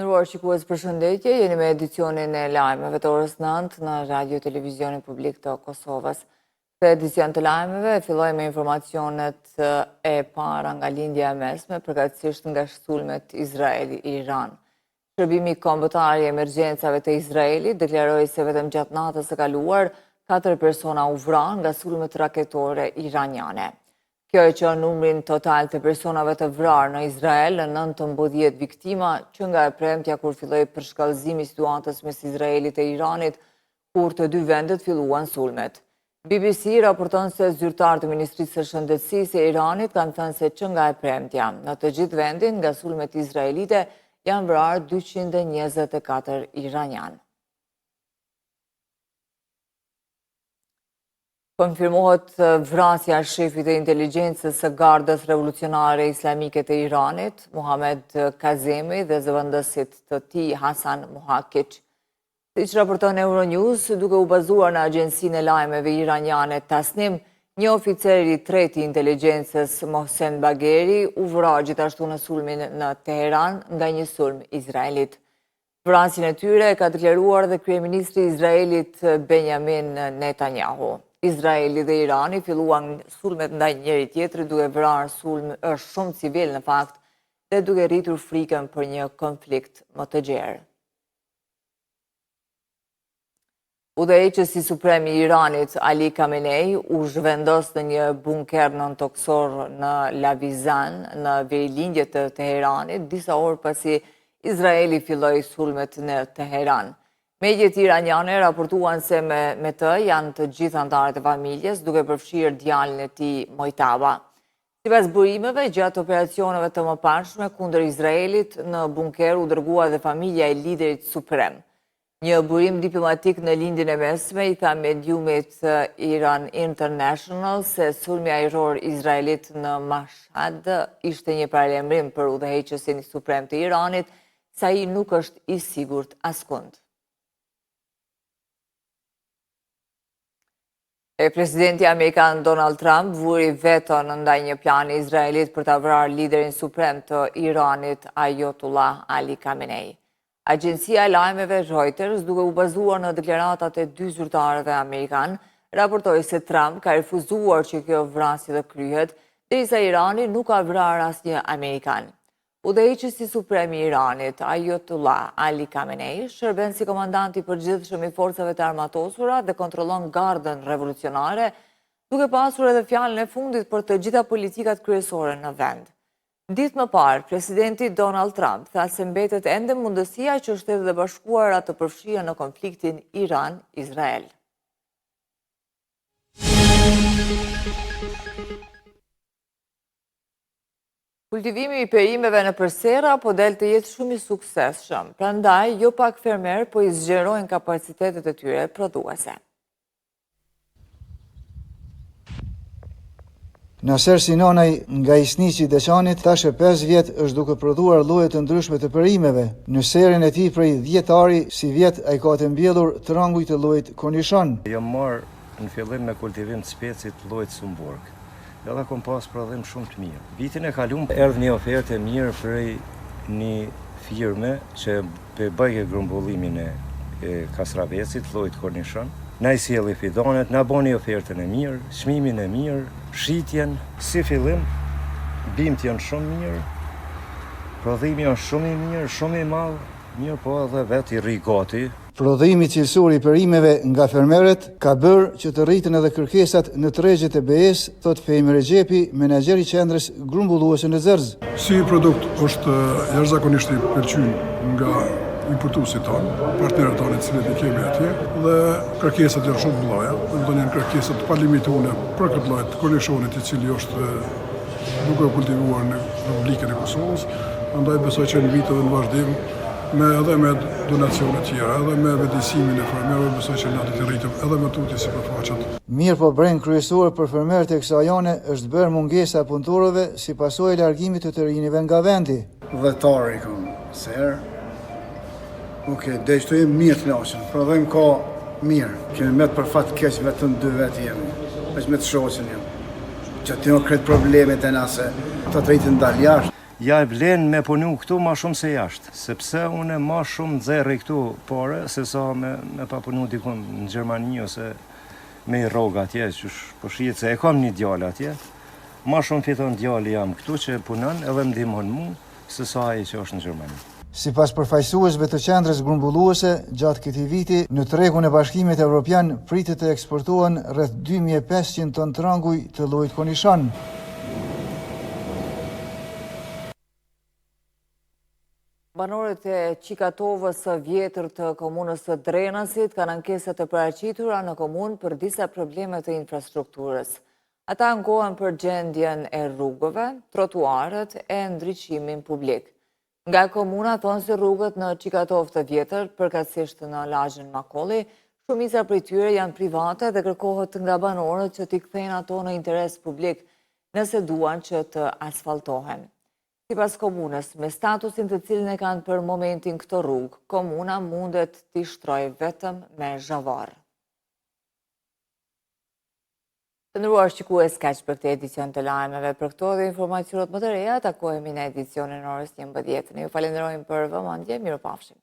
Nderuar shikues, përshëndetje, jeni me edicionin e lajmeve të orës 9 në Radio Televizionin Publik të Kosovës. Këtë edicion të lajmeve filloj me informacionet e para nga lindja e mesme, përkatësisht nga sulmet Izraeli-Iran. Shërbimi kombëtar i emergjencave të Izraelit deklaroi se vetëm gjatë natës së kaluar 4 persona u vranë nga sulmet raketore iraniane. Kjo e që numrin total të personave të vrarë në Izrael në 19 viktima që nga e premtja kur filloi përshkallëzimi i situatës mes Izraelit e Iranit kur të dy vendet filluan sulmet. BBC raporton se zyrtarët e Ministrisë së Shëndetësisë e Iranit kanë thënë se që nga e premtja në të gjithë vendin nga sulmet izraelite janë vrarë 224 iranian. Konfirmohet vrasja e shefit e inteligjencës së Gardës Revolucionare Islamike të Iranit, Muhamed Kazemi, dhe zëvendësit të tij Hasan Muhakic. Siç raporton Euronews, duke u bazuar në agjencinë e lajmeve iraniane Tasnim, një oficer i tretë i inteligjencës Mohsen Bagheri u vra gjithashtu në sulmin në Teheran nga një sulm izraelit. Vrasjen e tyre ka deklaruar dhe kryeministri i Izraelit Benjamin Netanyahu. Izraeli dhe Irani filluan sulmet ndaj njëri tjetrit duke vrarë shumë civil në fakt dhe duke rritur frikën për një konflikt më të gjerë. Udhëheqësi suprem i Iranit Ali Khamenei u zhvendos në një bunker nontoksor në Lavizan në verilindje të Teheranit disa orë pasi Izraeli filloi sulmet në Teheran. Mediat iraniane raportuan se me të janë të gjithë anëtarët e familjes, duke përfshirë djalin e tij Mojtaba. Sipas burimeve, gjatë operacioneve të mëparshme kundër Izraelit, në bunker u dërgua dhe familja e liderit suprem. Një burim diplomatik në lindjen e mesme i tha mediumit Iran International se sulmi ajror izraelit në Mashhad ishte një paralajmërim për udhëheqësin suprem të Iranit, sa ai nuk është i sigurt askund. Presidenti Amerikan Donald Trump vuri veton ndaj një plani izraelit për ta vrarë liderin suprem të Iranit Ayatollah Ali Khamenei. Agjencia e lajmeve Reuters, duke u bazuar në deklaratat e dy zyrtarëve amerikan, raportoi se Trump ka refuzuar që kjo vrasje të kryhet, derisa Irani nuk ka vrarë asnjë amerikan. Udhëheqësi suprem i Iranit, Ayatollah Ali Khamenei, shërben si komandant i përgjithshëm i forcave të armatosura dhe kontrollon Gardën Revolucionare, duke pasur edhe fjalën e fundit për të gjitha politikat kryesore në vend. Ditë më parë, presidenti Donald Trump tha se mbetet ende mundësia që Shtetet e Bashkuara të përfshihen në konfliktin Iran-Izrael. Kultivimi i perimeve në Përsera po del të jetë shumë i suksesshëm, prandaj jo pak fermer po i zgjerojnë kapacitetet e tyre prodhuese. Naser Sinonaj nga Isniqi i Deçanit tash 5 vjet është duke prodhuar lloje të ndryshme të perimeve. Në serin e tij prej 10 ari, si vjet ai ka të mbjellur të ranguj të llojit kornishon. Jam marrë në fillim me kultivim të specit llojit Sumburg. Edhe kom pas prodhim shumë të mirë. Vitin e kaluar erdhi një ofertë e mirë prej një firme që bëjë grumbullimin e kastravesit, llojit kornishon. Na i sjelli fidanet, na boni ofertën e mirë, çmimin e mirë, shitjen. Si fillim, bimt janë shumë mirë, prodhimi është shumë i mirë, shumë i madh, mirë po edhe vetë i rri gati. Prodhimi cilësor i perimeve nga fermerët ka bërë që të rritën edhe kërkesat në tregjet e BE-s, thot Fejmi Rexhepi, menaxher i qendrës grumbulluese në Zërz. Si produkt është jashtëzakonisht i pëlqyer nga importuesit tanë, partnerët tanë të cilët i kemi atje, dhe kërkesat janë shumë të mëdha, do të kërkesat pa limituar për këtë lloj të kornishonit i cili është duke kultivuar në Republikën e Kosovës, andaj besoj që në vit edhe në vazhdim edhe me donacione tjera, edhe me vetësimin e fermerëve, besoj që na do të rritim edhe më tutje sipërfaqet. Mirë po breng kryesor për fermerët e kësaj jone është bërë mungesa e punëtorëve si pasojë e largimit të rinjve nga vendi. Dhjetari kam ser. Dhe shtojmë mirë të knaqur. Provojmë ka mirë. Kemi me për fat keq vetëm 2 vjet jemi. Veç me të shoqën jemi. Që ti nuk kret problemet e na se të rritin dal jashtë. ja e vlen me punu këtu ma shumë se jashtë, sepse unë ma shumë nxerri këtu pare, se sa me pa punu dikun në Gjermani ose me i rroga atje, që po shihet se e kam një djalë atje, ma shumë fiton djali jam këtu që punon edhe më ndihmon mu, se sa ai që është në Gjermani. Si pas përfaqësuesve të qendrës grumbulluese, gjatë këtij viti, në tregun e Bashkimit Evropian pritet të eksportohen rreth 2500 ton tranguj të llojit Konishan. Banorët e Qikatovës së vjetër të komunës së Drenasit kanë ankesa të paraqitura në komunë për disa probleme të infrastrukturës. Ata ankohen për gjendjen e rrugëve, trotuarët e ndriçimin publik. Nga komuna thonë se rrugët në Qikatovë të vjetër, përkatësisht në lagjen Makolli, shumica prej tyre janë private dhe kërkohet nga banorët që t'i kthejnë ato në interes publik nëse duan që të asfaltohen. Sipas komunës, me statusin të cilin e kanë për momentin këto rrugë, komuna mundet t'i shtrojë vetëm me zhavarë. Të nderuar shikues, kaq për këtë edicion të lajmeve. Për këto dhe informacionet më të reja, takohemi në edicionin orës 11. Ne ju falenderojmë për vëmendje, mirupafshim.